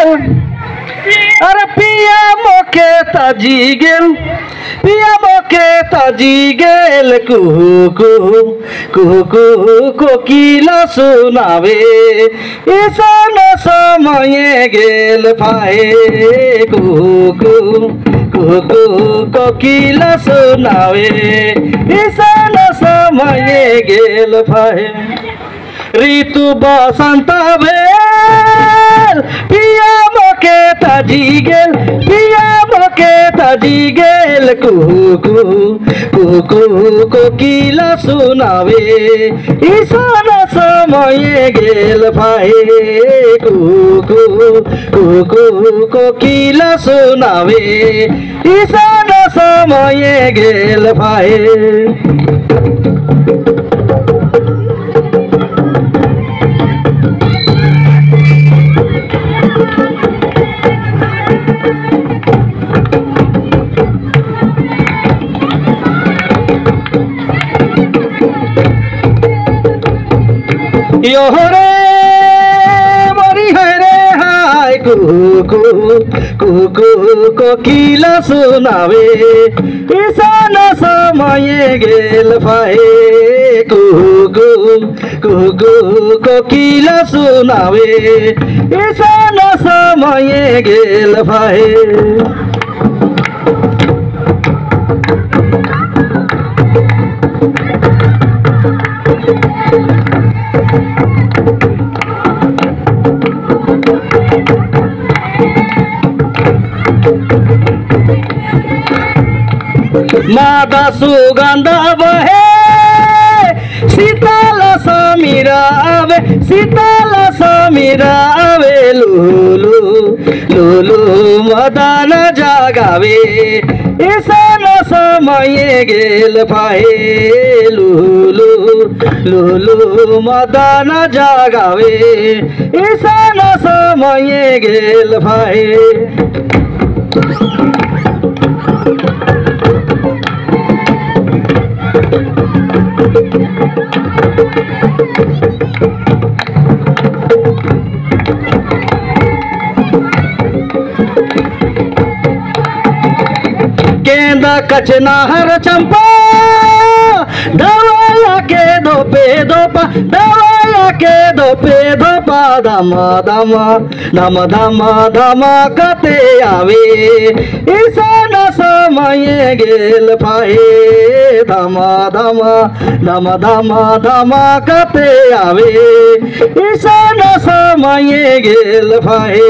अरे पिया मोके ताजी गेल पिया मोके ताजी गेल कुहू कुहू कुहू कुहू कोकिला सुनावे ईशान समय गेल फाहे कुहू कुहू कुहू कुहू कोकिला सुनावे ईशान समय गेल फाहे ऋतु बसंत भेल पिया मोके ताजी गेल पिया मोके ताजी गेल कुहू कुहू कुहू कुहू कोकिला सुनावे ईशान समय गेल फाहे कुहू कुहू कुहू कुहू कोकिला सुनावे ईशान समय गेल फाहे यो रे मरी है रे हाय कुहू कुहू कुहू कुहू कोकिला सुनावे ईशान समय गेल फाहे कुहू कुहू कुहू कुहू कोकिला सुनावे ईशान समय गेल फाहे मादा सुगंध बहे शीतल समीरा आवे लूलू लूलू मदन जगावे ईशान समय गेल फाहे लूलू लूलू मदन जगावे ईशान समय गेल फाहे गेंदा कचनाहर चंपा दवाया के दो पे दोपा दवाया के दो पे दोपा धमा धमा धमा धमा धमा कते आवे ईशान समय गेल फाहे धमा धमा धमा धमा धमा कते आवे ईशान समय गेल फाहे